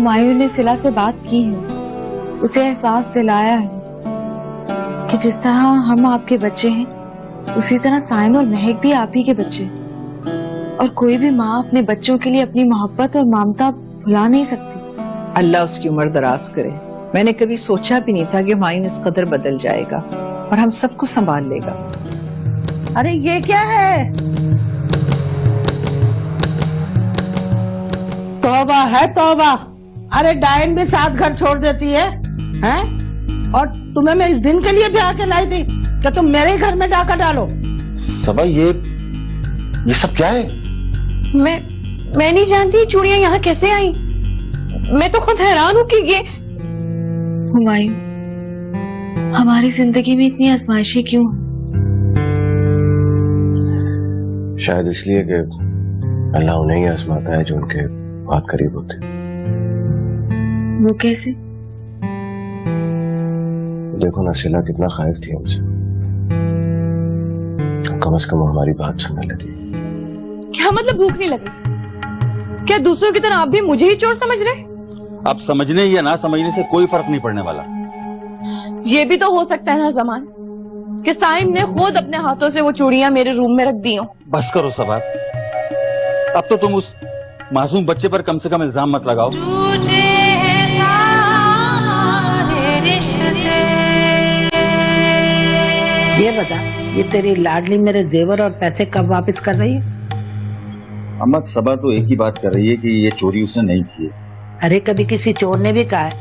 हुमायूं ने सिला से बात की है, उसे एहसास दिलाया है कि जिस तरह हम आपके बच्चे हैं उसी तरह साइन और महक भी आप ही के बच्चे हैं। और कोई भी माँ अपने बच्चों के लिए अपनी मोहब्बत और ममता भुला नहीं सकती। अल्लाह उसकी उम्र दराज करे। मैंने कभी सोचा भी नहीं था कि हुमायूं इस कदर बदल जाएगा और हम सबको संभाल लेगा। अरे ये क्या है? तौबा है तौबा। अरे डायन भी साथ घर छोड़ देती है, हैं? और तुम्हें मैं इस दिन के लिए ब्याह के लाई थी कि तुम मेरे ही घर में डाका डालो। सबा ये सब क्या है? मैं नहीं जानती चूड़ियां यहाँ कैसे आई। मैं तो खुद हैरान हूँ कि ये हुमायूं हमारी जिंदगी में इतनी आजमाइशें क्यों? शायद इसलिए कि अल्लाह उन्हें ही आजमाता है जो उनके बहुत करीब होते। वो कैसे? देखो ना सिला कितना खाइफ थी हमसे, कम से कम हमारी बात सुनने लगी। क्या मतलब भूख नहीं लगी? क्या दूसरों की तरह आप भी मुझे ही चोर समझ रहे? अब समझने या ना समझने से कोई फर्क नहीं पड़ने वाला। ये भी तो हो सकता है ना जमान कि साइम ने खुद अपने हाथों से वो चूड़ियां मेरे रूम में रख दी हो। बस करो सबा, अब तो तुम उस मासूम बच्चे पर कम से कम इल्जाम मत लगाओ। ये बता, ये तेरी लाडली मेरे जेवर और पैसे कब वापस कर रही है? अम्मा सबा तो एक ही बात कर रही है कि ये चोरी उसने नहीं की है। अरे कभी किसी चोर ने भी कहा है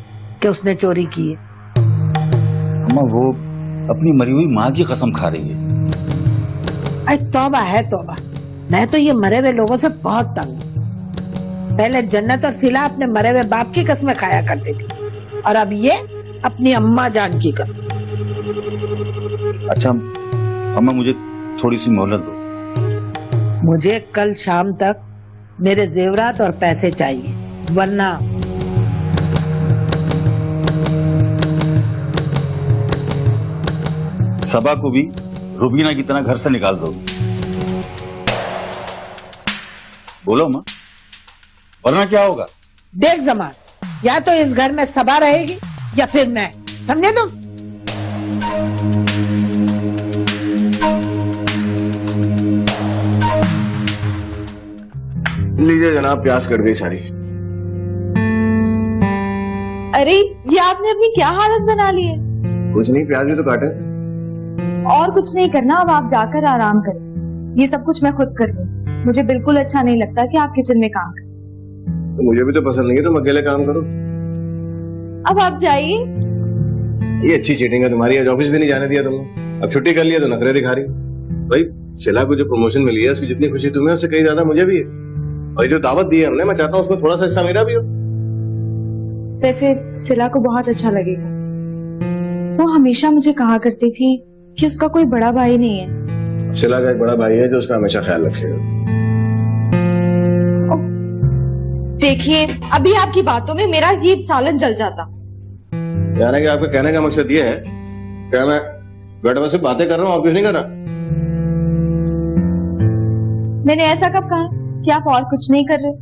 कि उसने चोरी की है? अम्मा वो अपनी मरी हुई माँ की कसम खा रही है। अरे तौबा है तौबा। मैं तो ये मरे हुए लोगों से बहुत तंग हूँ। पहले जन्नत और सिला अपने मरे हुए बाप की कसमें खाया करती थी और अब ये अपनी अम्मा जान की कसम। अच्छा अम्मा मुझे थोड़ी सी मोहलत दो। मुझे कल शाम तक मेरे जेवरात और पैसे चाहिए, वरना सबा को भी रुबीना की तरह घर से निकाल दो। बोलो माँ, वरना क्या होगा? देख जमान, या तो इस घर में सबा रहेगी या फिर मैं, समझे तुम? लीजिए जनाब, प्यास कट गई सारी। अरे ये आपने अपनी क्या हालत बना ली है? कुछ नहीं, प्याज भी तो काटे थे। और कुछ नहीं करना, अब आप जाकर आराम करें। ये सब कुछ मैं खुद कर लूं। मुझे बिल्कुल अच्छा नहीं लगता कि आप किचन में काम करें। तो मुझे भी तो पसंद नहीं है तुम अकेले काम करो। अब आप जाइए। ये अच्छी चीटिंग है तुम्हारी, आज ऑफिस भी नहीं जाने दिया तुमने। अब छुट्टी कर लिया तो नखरे दिखा रही। भाई सिला को जो प्रमोशन मिली है उसकी जितनी खुशी तुम्हें उससे कहीं ज्यादा मुझे भी है। और जो दावत दी है हमने, मैं चाहता हूँ उसमें थोड़ा सा हिस्सा मेरा भी हो। वैसे सिला को बहुत अच्छा लगेगा। वो हमेशा मुझे कहा करती थी कि उसका कोई बड़ा भाई नहीं है। सिला का एक बड़ा भाई है जो उसका हमेशा ख्याल रखेगा। देखिए अभी आपकी बातों में मेरा ये सालन जल जाता। यानी कि आपके कहने का मकसद ये है क्या मैं बैठे सिर्फ बातें कर रहा हूँ और कुछ नहीं कर रहा? मैंने ऐसा कब कहा कि आप और कुछ नहीं कर रहे?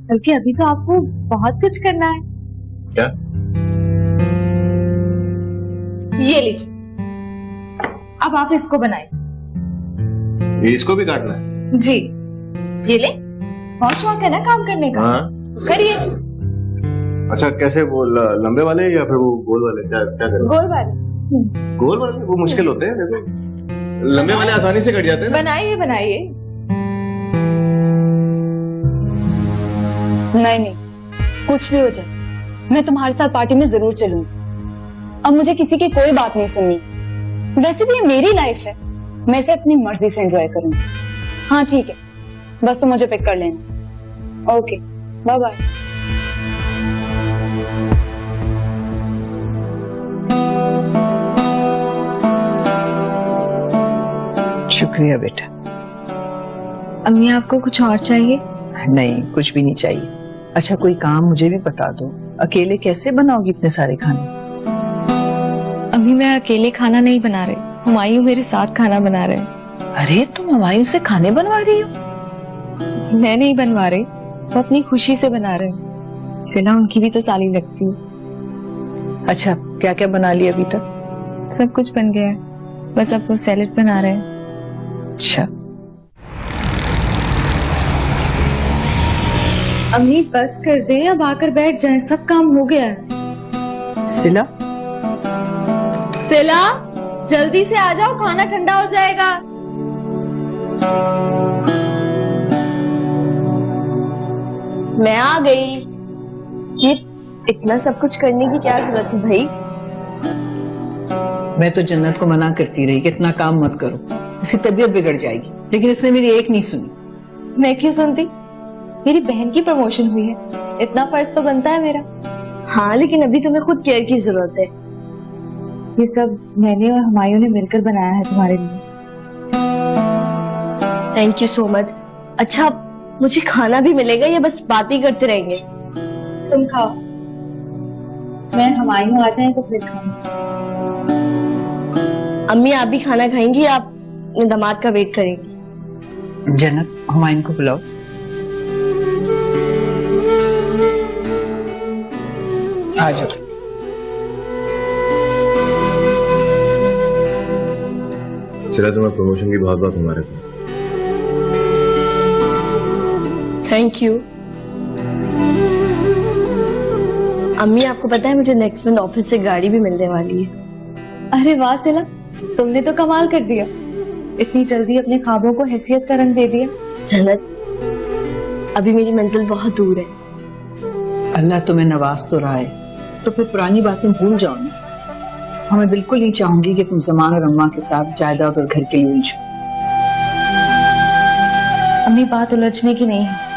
बल्कि अभी तो आपको बहुत कुछ करना है। क्या? ये लीजिए, अब आप इसको बनाइए। ये इसको भी काटना है? जी ये ले, बहुत शौक है ना काम करने का। हाँ। करिए। अच्छा कैसे, वो लंबे वाले या फिर वो गोल वाले? क्या क्या करें? गोल वाले। गोल वाले वो मुश्किल होते हैं, देखो लंबे वाले आसानी से कट जाते हैं। बनाइए बनाइए। नहीं कुछ भी हो जाए मैं तुम्हारे साथ पार्टी में जरूर चलूंगी। अब मुझे किसी की कोई बात नहीं सुननी। वैसे भी ये मेरी लाइफ है, मैं इसे अपनी मर्जी से एंजॉय करूंगी। हाँ ठीक है, बस तुम मुझे पिक कर लेना। Okay bye bye. शुक्रिया बेटा। अम्मी आपको कुछ और चाहिए? नहीं कुछ भी नहीं चाहिए। अच्छा कोई काम मुझे भी बता दो, अकेले कैसे बनाओगी इतने सारे खाने? अम्मी मैं अकेले खाना नहीं बना रही, हुमायूं मेरे साथ खाना बना रहे हैं। अरे तुम हुमायूं से खाने बनवा रही हो? मैं नहीं बनवा रही, वो अपनी खुशी से बना रहे हैं। सिला उनकी भी तो साली लगती है। अच्छा, क्या क्या बना लिया अभी तक? सब कुछ बन गया है, बस अब वो सैलेड बना रहे हैं। अच्छा, अम्मी बस कर दे, अब आकर बैठ जाए, सब काम हो गया है। सिला सिला जल्दी से आ जाओ, खाना ठंडा हो जाएगा। मैं आ गई। ये इतना सब कुछ करने की क्या जरूरत थी भाई? मैं तो जन्नत को मना करती रही कि इतना काम मत करो, इसकी तबीयत बिगड़ जाएगी, लेकिन इसने मेरी एक नहीं सुनी। मैं क्यों सुनती? मेरी बहन की प्रमोशन हुई है, इतना फर्ज तो बनता है मेरा। हाँ, लेकिन अभी तुम्हें खुद केयर की जरूरत है। ये सब मैंने और हुमायूं ने मिलकर बनाया है तुम्हारे लिए। Thank you so much. अच्छा, मुझे खाना भी मिलेगा या बस बात ही करते रहेंगे? तुम खाओ, मैं हुमायूं आ जाए तो फिर खाऊं। अम्मी आप भी खाना खाएंगी या आप अपने दामाद का वेट करेंगी? जन्नत, हुमायूं को बुलाओ। आ जाओ। चला, तुम्हें प्रमोशन की बहुत बहुत मुबारक हो। Thank you. अम्मी आपको पता है मुझे नेक्स्ट मंथ ऑफिस से गाड़ी भी मिलने वाली है। अरे वाह सिला, तुमने तो कमाल कर दिया, इतनी जल्दी अपने ख्वाबों को हैसियत का रंग दे दिया। जन्नत, अभी मेरी मंजिल बहुत दूर है। अल्लाह तुम्हें नवाज तो रहा है, तो फिर पुरानी बातें भूल जाओ ना। हमें बिल्कुल नहीं चाहूंगी कि तुम जमान और अम्मा के साथ जायदाद और घर के लिए उलझो। अम्मी, बात उलझने की नहीं है,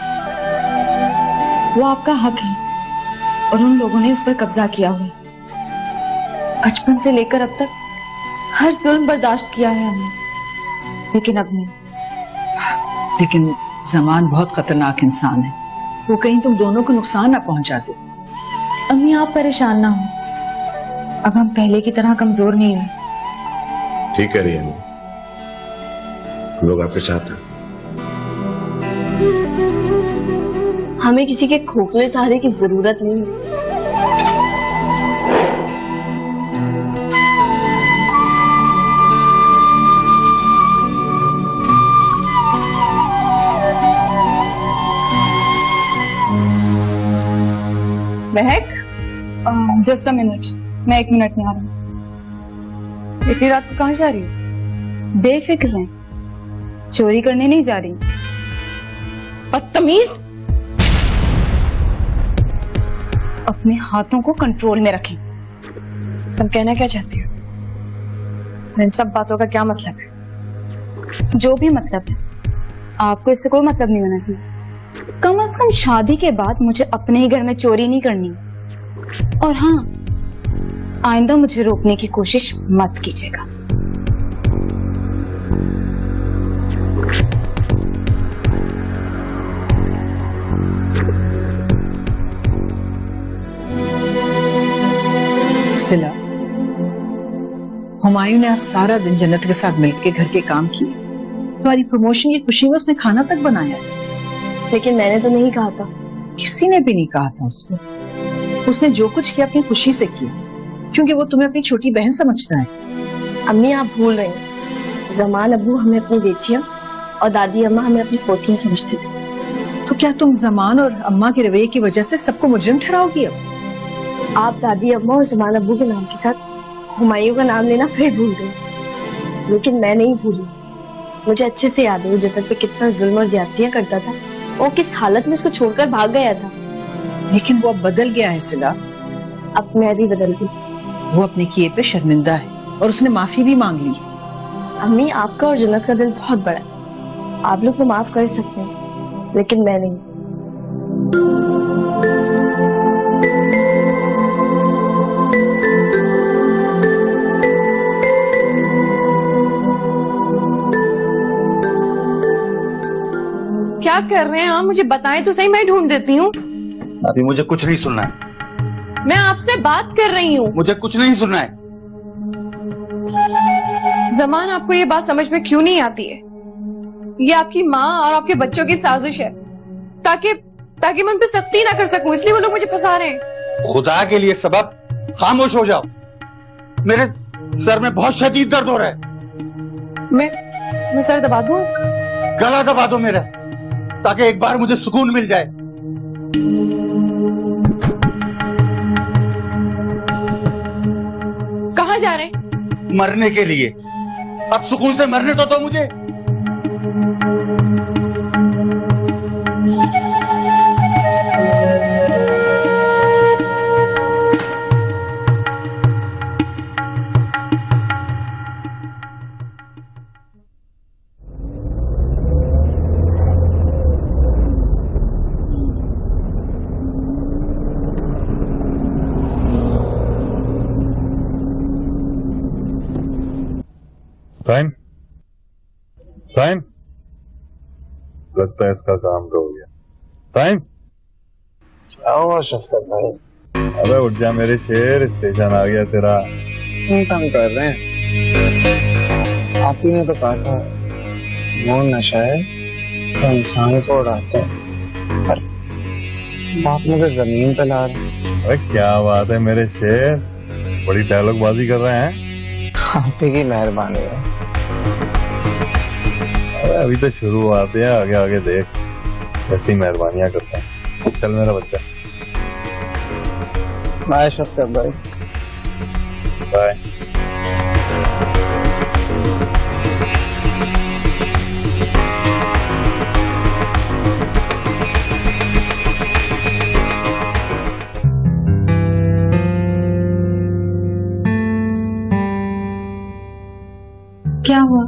वो आपका हक है और उन लोगों ने उस पर कब्जा किया हुआ है। बचपन से लेकर अब तक हर जुल्म बर्दाश्त किया है हमने, लेकिन अब नहीं। लेकिन जमान बहुत खतरनाक इंसान है, वो कहीं तुम दोनों को नुकसान ना पहुंचाते। अम्मी आप परेशान ना हो, अब हम पहले की तरह कमजोर नहीं हैं। ठीक कह रही है हम लोग आपके साथ हैं। हमें किसी के खोखले सहारे की जरूरत नहीं है। महक, जस्ट अ मिनट, मैं 1 मिनट में आ रही हूँ। इतनी रात को कहाँ जा रही हो? बेफिक्र रहें, चोरी करने नहीं जा रही। बदतमीज, अपने हाथों को कंट्रोल में रखें। तुम कहना क्या चाहती हो? इन सब बातों का क्या मतलब है? जो भी मतलब है, आपको इससे कोई मतलब नहीं होना चाहिए। कम से कम शादी के बाद मुझे अपने ही घर में चोरी नहीं करनी। और हाँ, आइंदा मुझे रोकने की कोशिश मत कीजिएगा। सिला, हुमायूं ने आज सारा दिन जन्नत के साथ मिलकर घर के काम किए। तुम्हारी प्रमोशन की खुशी में उसने खाना तक बनाया, लेकिन मैंने तो नहीं कहा था। किसी ने भी नहीं कहा था उसको। उसने जो कुछ किया अपनी खुशी से किया, क्योंकि वो तुम्हें अपनी छोटी बहन समझता है। अम्मी आप भूल रही हैं, जमान अब्बू हमें अपनी बेटियां और दादी अम्मा हमें अपनी पोतियां समझते थे। तो क्या तुम जमान और अम्मा के रवैये की वजह से सबको मुजरिम ठहराओगी? अब आप दादी अम्मा और जमान अब्बू के नाम के साथ हुमायूं का नाम लेना फिर भूल गई, लेकिन मैं नहीं भूली। मुझे अच्छे से याद है वो जन्नत पे कितना जुल्म और ज्यादतियां करता था, वो किस हालत में उसको छोड़कर भाग गया था। लेकिन वो अब बदल गया है सिला। अब मैं भी बदल गई। वो अपने किए पे शर्मिंदा है और उसने माफी भी मांग ली। अम्मी, आपका और जन्नत का दिल बहुत बड़ा है, आप लोग तो माफ कर सकते हैं, लेकिन मैं नहीं। क्या कर रहे हैं आप? मुझे बताएं तो सही, मैं ढूंढ देती हूँ। अभी मुझे कुछ नहीं सुनना है। मैं आपसे बात कर रही हूँ। मुझे कुछ नहीं सुनना है। जमान, आपको ये बात समझ में क्यों नहीं आती है? ये आपकी माँ और आपके बच्चों की साजिश है, ताकि ताकि मैं उन पर सख्ती ना कर सकूं, इसलिए वो लोग मुझे फंसा रहे हैं। खुदा के लिए सबब, खामोश हो जाओ। मेरे सर में बहुत शदीद दर्द हो रहा है। मैं सर दबा दूं आपका? गला दबा दो मेरा, ताकि एक बार मुझे सुकून मिल जाए। कहाँ जा रहे हैं? मरने के लिए। अब सुकून से मरने तो दो मुझे। फाइन फाइन, लगता है इसका काम तो हो गया। फाइन, क्या हुआ शफकत भाई? अबे उठ जा मेरे शेर, स्टेशन आ गया तेरा। काम कर रहे हैं? आप ही ने तो कहा था वो नशा है तो इंसान को उड़ाते हैं, पर आप मुझे जमीन पे ला रहे हैं। अरे क्या बात है मेरे शेर, बड़ी डायलॉग बाजी कर रहे हैं। आप ही की मेहरबानी है। अरे अभी तो शुरुआत है, आगे आगे देख ऐसी मेहरबानियां करते हैं। चल मेरा बच्चा। बाय शफकत भाई। बाय। क्या हुआ?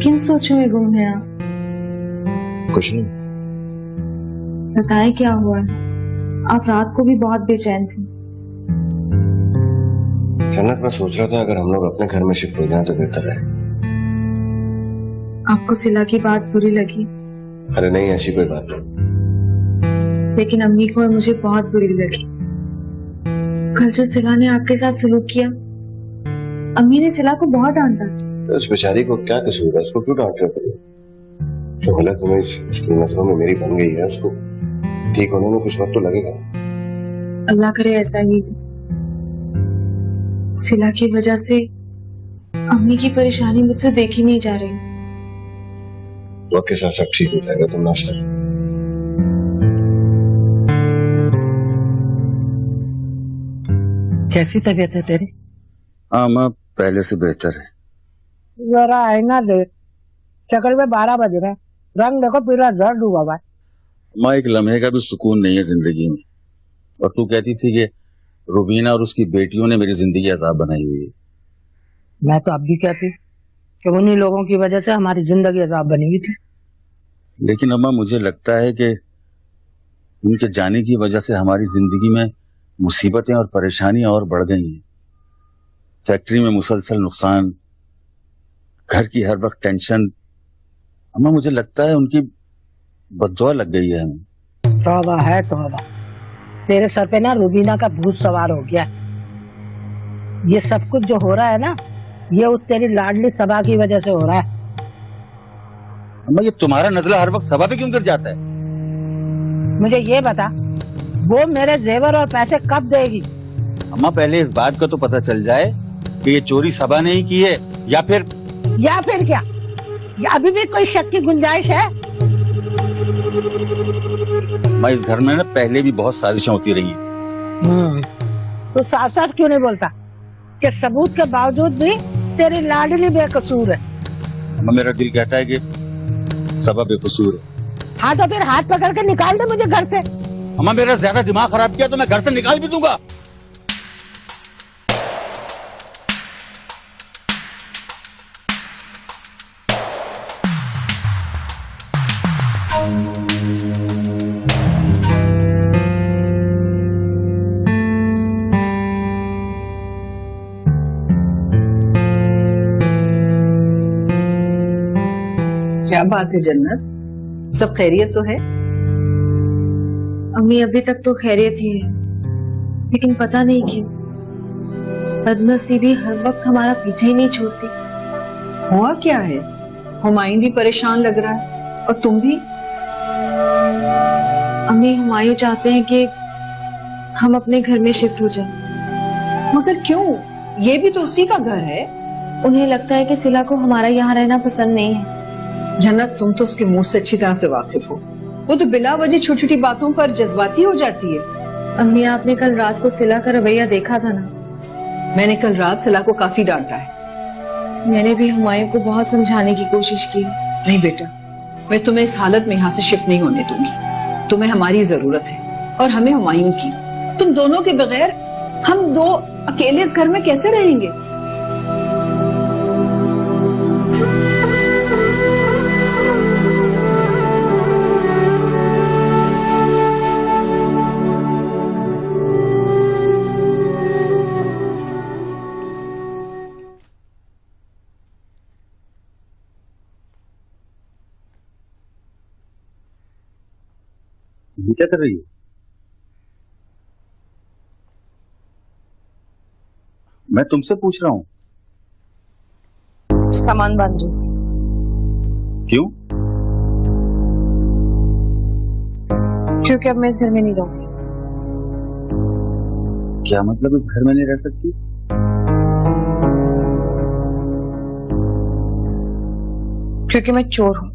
किन सोचों में गुम है आप? कुछ नहीं। बताएं क्या हुआ है? आप रात को भी बहुत बेचैन थे। जन्नत, मैं सोच रहा था अगर हम लोग अपने घर में शिफ्ट हो जाएं तो बेहतर है। आपको सिला की बात बुरी लगी? अरे नहीं, ऐसी कोई बात नहीं। लेकिन अम्मी को और मुझे बहुत बुरी लगी। कल जो सिला ने आपके साथ सलूक किया, अम्मी ने सिला को बहुत डांटा। तो उस बेचारी को क्या कसूर है? उसको क्यों डांट रहे थे? जो गलत समझ उसकी नजरों में मेरी बन गई है, उसको ठीक होने में कुछ वक्त तो लगेगा। अल्लाह करे ऐसा ही। सिला की वजह से अम्मी की परेशानी मुझसे देखी नहीं जा रही। वक्त के साथ सब ठीक हो जाएगा। तुम नाश्ता करो। कैसी तबीयत है तेरी? हाँ माँ, पहले से बेहतर है। जरा आईना देख, शक्ल में 12 बज रहे हैं, रंग देखो पूरा दर्द हुआ हुआ है। माँ, एक लम्हे का भी सुकून नहीं है जिंदगी में। और तू कहती थी कि रुबीना और उसकी बेटियों ने मेरी जिंदगी अजाब बनाई हुई है। मैं तो अब भी कहती कि उन्हीं लोगों की वजह से हमारी जिंदगी अजाब बनी हुई थी। लेकिन अम्मा, मुझे लगता है कि उनके जाने की वजह से हमारी जिंदगी में मुसीबतें और परेशानियां और बढ़ गई हैं। फैक्ट्री में मुसलसल नुकसान, घर की हर वक्त टेंशन। अम्मा, मुझे लगता है उनकी बद्दुआ लग गई है हमें। तौबा है तौबा, तेरे सर पे ना रुबीना का भूत सवार हो गया। ये सब कुछ जो हो रहा है ना, ये उस तेरी लाडली सबा की वजह से हो रहा है। अम्मा, ये तुम्हारा नजला हर वक्त सबा पे क्यों गिर जाता है? मुझे ये बता, वो मेरे जेवर और पैसे कब देगी? अम्मा, पहले इस बात का तो पता चल जाए कि ये चोरी सबा ने ही की है या फिर क्या? या अभी भी कोई शक की गुंजाइश है? मैं इस घर में ना पहले भी बहुत साजिशें होती रही हैं। तो साफ साफ क्यों नहीं बोलता कि सबूत के बावजूद भी तेरी लाडली बेकसूर है? अम्मा, मेरा दिल कहता है कि सबा बेकसूर है। हाँ तो फिर हाथ पकड़ के निकाल दे मुझे घर से। अम्मा, मेरा ज्यादा दिमाग खराब किया तो मैं घर से निकाल भी दूंगा। क्या बात है जन्नत, सब खैरियत तो है? अम्मी अभी तक तो खैरियत ही है, लेकिन पता नहीं क्यों बदनसीबी हर वक्त हमारा पीछे ही नहीं छोड़ती। हुआ क्या है? हुमायूं भी परेशान लग रहा है और तुम भी। अम्मी हुमायूं चाहते हैं कि हम अपने घर में शिफ्ट हो जाएं। मगर क्यों? ये भी तो उसी का घर है। उन्हें लगता है कि सिला को हमारा यहाँ रहना पसंद नहीं है। जन्नत, तुम तो उसके मुंह से अच्छी तरह से वाकिफ हो। वो तो बिला वजह छोटी छोटी बातों पर जज्बाती हो जाती है। अम्मी, आपने कल रात को सिला का रवैया देखा था ना? मैंने कल रात सिला को काफी डांटा है। मैंने भी हुमायूं को बहुत समझाने की कोशिश की। नहीं बेटा, मैं तुम्हें इस हालत में यहाँ से शिफ्ट नहीं होने दूंगी। तुम्हें हमारी जरूरत है और हमें हुमायूं की। तुम दोनों के बगैर हम दो अकेले इस घर में कैसे रहेंगे? ये क्या कर रही है? मैं तुमसे पूछ रहा हूं। सामान बांध दो। क्यों? क्योंकि अब मैं इस घर में नहीं रहूंगी। क्या मतलब इस घर में नहीं रह सकती? क्योंकि मैं चोर हूं।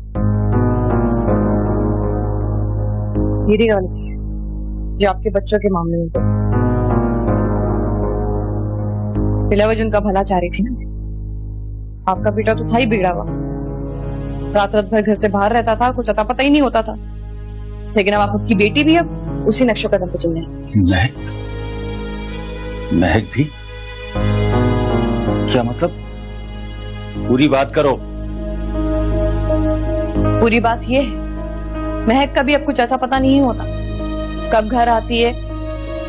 मेरी गलती है जो आपके बच्चों के मामले में तो बिलावजन का भला चाह रही थी ना। आपका बेटा तो था ही बिगड़ा हुआ। रात रात भर घर से बाहर रहता था, कुछ अता पता ही नहीं होता था। लेकिन अब आपकी बेटी भी अब उसी नक्शे कदम पे चल रही है। महक? महक भी? क्या मतलब? पूरी बात करो। पूरी बात ये है, महक का भी अब कुछ अता पता नहीं होता। कब घर आती है,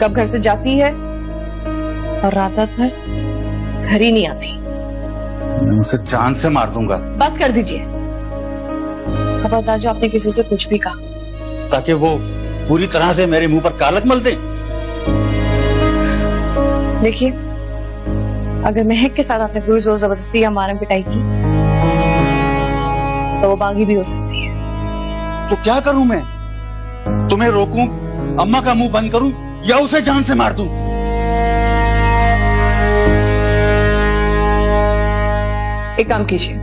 कब घर से जाती है, और रात रात भर घर ही नहीं आती। मैं उसे जान से मार दूंगा। बस कर दीजिए। खबरदार जो आपने किसी से कुछ भी कहा, ताकि वो पूरी तरह से मेरे मुंह पर कालक मल दे। देखिए, अगर महक के साथ आपने कोई जोर जबरदस्ती या मारम पिटाई की तो वो बागी भी हो सकती है। तो क्या करूं मैं? तुम्हें रोकूं, अम्मा का मुंह बंद करूं, या उसे जान से मार दूं? एक काम कीजिए,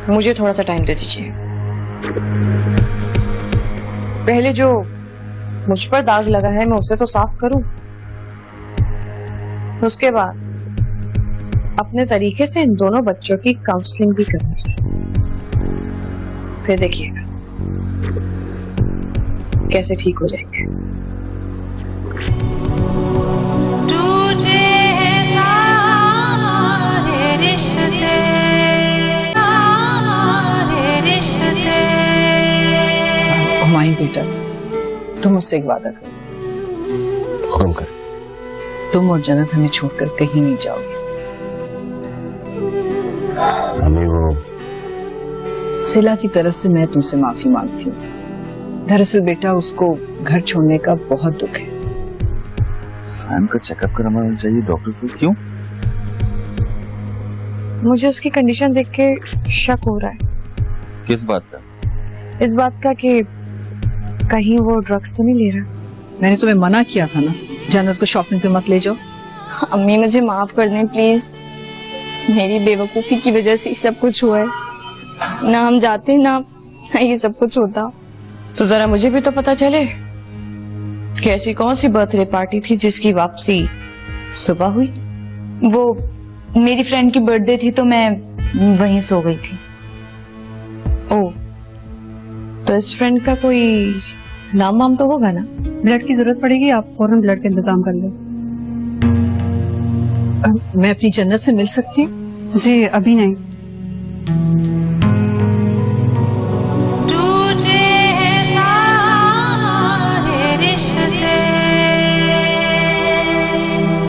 मुझे थोड़ा सा टाइम दे दीजिए। पहले जो मुझ पर दाग लगा है मैं उसे तो साफ करूं, उसके बाद अपने तरीके से इन दोनों बच्चों की काउंसलिंग भी करूंगी। फिर देखिएगा कैसे ठीक हो जाएंगे। हुमायूं बेटा, तुम मुझसे एक वादा करो। हुक्म कर। तुम और जन्नत हमें छोड़कर कहीं नहीं जाओगे। हमें वो सिला की तरफ से मैं तुमसे माफी मांगती हूँ। दरअसल बेटा, उसको घर छोड़ने का बहुत दुख है। सैम का चेकअप करवाना चाहिए डॉक्टर से। क्यों? मुझे उसकी कंडीशन देख के शक हो रहा है। किस बात का? इस बात का कि कहीं वो ड्रग्स तो नहीं ले रहा। मैंने तुम्हें मना किया था ना, जन्नत को शॉपिंग पे मत ले जाओ। अम्मी, मुझे माफ कर दें प्लीज। मेरी बेवकूफी की वजह से सब कुछ हुआ है। ना हम जाते ना ये सब कुछ होता। तो जरा मुझे भी तो पता चले कि ऐसी कौन सी बर्थडे पार्टी थी जिसकी वापसी सुबह हुई। वो मेरी फ्रेंड की बर्थडे थी तो मैं वहीं सो गई थी। ओह, तो इस फ्रेंड का कोई नाम वाम तो होगा ना? ब्लड की जरूरत पड़ेगी, आप फौरन ब्लड का इंतजाम कर लें। मैं अपनी जन्नत से मिल सकती हूँ? जी अभी नहीं।